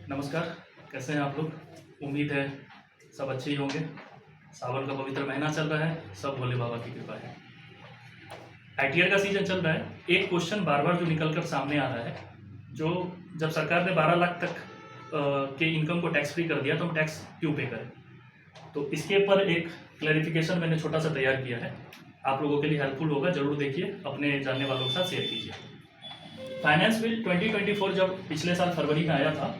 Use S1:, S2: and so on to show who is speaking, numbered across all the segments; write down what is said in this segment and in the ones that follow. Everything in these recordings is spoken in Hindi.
S1: नमस्कार। कैसे हैं आप लोग? उम्मीद है सब अच्छे ही होंगे। सावन का पवित्र महीना चल रहा है, सब भोले बाबा की कृपा है। आईटीआर का सीजन चल रहा है। एक क्वेश्चन बार बार जो निकल कर सामने आ रहा है, जो जब सरकार ने 12 लाख तक के इनकम को टैक्स फ्री कर दिया तो हम टैक्स क्यों पे करें? तो इसके ऊपर एक क्लैरिफिकेशन मैंने छोटा सा तैयार किया है, आप लोगों के लिए हेल्पफुल होगा। जरूर देखिए, अपने जानने वालों के साथ शेयर कीजिए। फाइनेंस बिल 2024 जब पिछले साल फरवरी में आया था,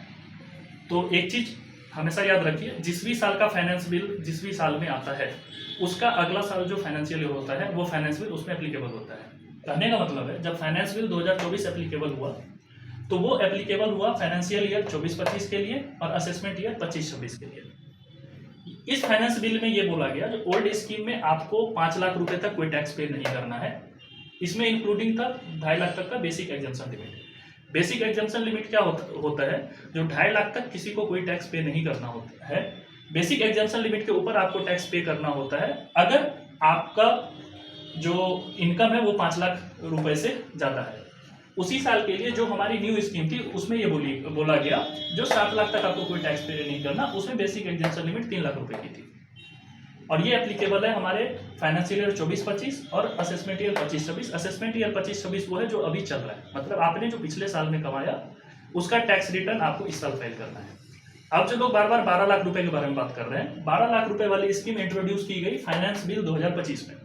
S1: तो एक चीज हमेशा याद रखिए, जिस भी साल का फाइनेंस बिल जिस भी साल में आता है, उसका अगला साल जो फाइनेंशियल ईयर होता है वो फाइनेंस बिल उसमें एप्लीकेबल होता है। कहने का मतलब है, जब फाइनेंस बिल 2024 एप्लीकेबल हुआ तो वो एप्लीकेबल हुआ फाइनेंशियल ईयर 24-25 के लिए और असेसमेंट ईयर 25-26 के लिए। इस फाइनेंस बिल में ये बोला गया, जो ओल्ड स्कीम में आपको 5 लाख रुपए तक कोई टैक्स पे नहीं करना है। इसमें इंक्लूडिंग था 2.5 लाख तक का basic exemption limit. Basic exemption limit क्या होता है? जो 2.5 लाख तक किसी को कोई टैक्स पे नहीं करना होता है। बेसिक एग्जम्पशन लिमिट के ऊपर आपको टैक्स पे करना होता है अगर आपका जो इनकम है वो 5 लाख रुपए से ज़्यादा है। उसी साल के लिए जो हमारी न्यू स्कीम थी उसमें ये बोला गया, जो 7 लाख तक आपको कोई टैक्स पे नहीं करना, उसमें बेसिक एग्जम्पशन लिमिट 3 लाख रुपए की थी। और ये एप्लीकेबल है हमारे फाइनेंशियल ईयर 24-25 और असेसमेंट ईयर 25-26। असेसमेंट ईयर 25-26 वो है जो अभी चल रहा है, मतलब आपने जो पिछले साल में कमाया उसका टैक्स रिटर्न आपको इस साल फाइल करना है। अब जो लोग बार बार 12 लाख रुपए के बारे में बात कर रहे हैं, 12 लाख रुपए वाली स्कीम इंट्रोड्यूस की गई फाइनेंस बिल 2025 में।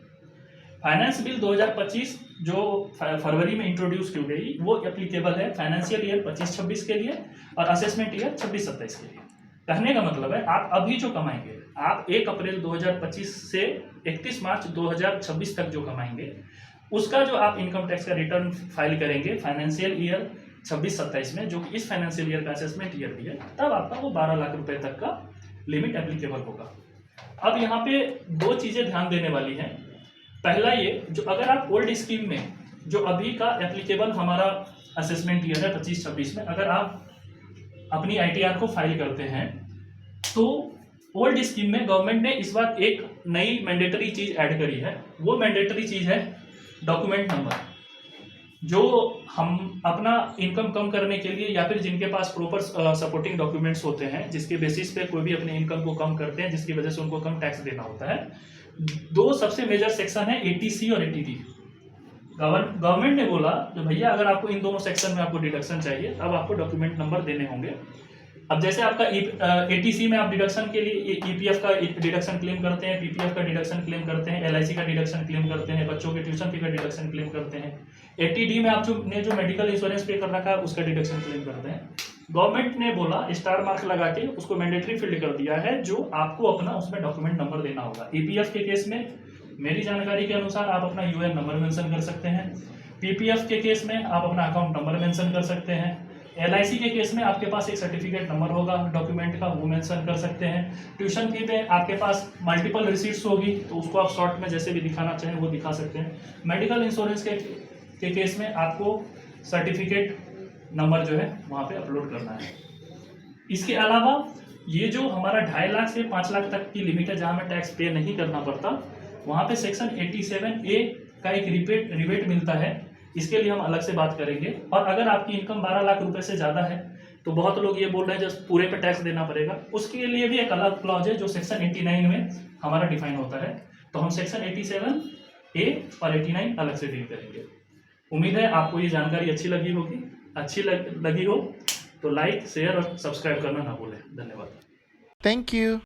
S1: फाइनेंस बिल 2025 जो फरवरी में इंट्रोड्यूस की गई वो एप्लीकेबल है फाइनेंशियल ईयर 25-26 के लिए और असेसमेंट ईयर 26-27 के लिए। कहने का मतलब है, आप अभी जो कमाएंगे, आप 1 अप्रैल 2025 से 31 मार्च 2026 तक जो कमाएंगे, उसका जो आप इनकम टैक्स का रिटर्न फाइल करेंगे फाइनेंशियल ईयर 26-27 में, जो कि इस फाइनेंशियल ईयर का असेसमेंट ईयर भी है, तब आपका वो 12 लाख रुपए तक का लिमिट एप्लीकेबल होगा। अब यहाँ पे 2 चीजें ध्यान देने वाली हैं। पहला ये, जो अगर आप ओल्ड स्कीम में जो अभी का एप्लीकेबल हमारा असेसमेंट ईयर है 25-26 में, अगर आप अपनी आईटीआर को फाइल करते हैं, तो ओल्ड स्कीम में गवर्नमेंट ने इस बार एक नई मैंडेटरी चीज ऐड करी है। वो मैंडेटरी चीज है डॉक्यूमेंट नंबर। जो हम अपना इनकम कम करने के लिए या फिर जिनके पास प्रॉपर सपोर्टिंग डॉक्यूमेंट्स होते हैं, जिसके बेसिस पे कोई भी अपने इनकम को कम करते हैं, जिसकी वजह से उनको कम टैक्स देना होता है, 2 सबसे मेजर सेक्शन है, एटीसी और एटीडी। गवर्नमेंट ने बोला, जो भैया अगर आपको इन दोनों सेक्शन में आपको डिडक्शन चाहिए, तब आपको डॉक्यूमेंट नंबर देने होंगे। अब जैसे आपका एटीसी में आप डिडक्शन के लिए ईपीएफ का डिडक्शन क्लेम करते हैं, पीपीएफ का डिडक्शन क्लेम करते हैं, एलआईसी का डिडक्शन क्लेम करते हैं, बच्चों के ट्यूशन फी का डिडक्शन क्लेम करते हैं। एटीडी में आप जो मेडिकल इंश्योरेंस पे कर रखा है उसका डिडक्शन क्लेम करते हैं। गवर्नमेंट ने बोला, स्टार मार्क लगा के उसको मैंडेटरी फील्ड कर दिया है, जो आपको अपना उसमें डॉक्यूमेंट नंबर देना होगा। ईपीएफ के केस में मेरी जानकारी के अनुसार आप अपना यूएन नंबर मेंशन कर सकते हैं। पीपीएफ के केस में आप अपना अकाउंट नंबर मेंशन कर सकते हैं। एलआईसी के केस में आपके पास एक सर्टिफिकेट नंबर होगा डॉक्यूमेंट का, वो मेंशन कर सकते हैं। ट्यूशन फी पे आपके पास मल्टीपल रिसीट्स होगी, तो उसको आप शॉर्ट में जैसे भी दिखाना चाहें वो दिखा सकते हैं। मेडिकल इंश्योरेंस के केस में आपको सर्टिफिकेट नंबर जो है वहाँ पे अपलोड करना है। इसके अलावा ये जो हमारा 2.5 लाख से 5 लाख तक की लिमिट है, जहाँ में टैक्स पे नहीं करना पड़ता, वहाँ पे सेक्शन 87A का एक रिबेट मिलता है। इसके लिए हम अलग से बात करेंगे। और अगर आपकी इनकम 12 लाख रुपए से ज़्यादा है, तो बहुत लोग ये बोल रहे हैं जस्ट पूरे पे टैक्स देना पड़ेगा, उसके लिए भी एक अलग क्लॉज है जो सेक्शन 89 में हमारा डिफाइन होता है। तो हम सेक्शन 87A और 89 अलग से डील करेंगे। उम्मीद है आपको ये जानकारी अच्छी लगी होगी। अच्छी लगी हो तो लाइक, शेयर और सब्सक्राइब करना ना भूलें। धन्यवाद।
S2: Thank you.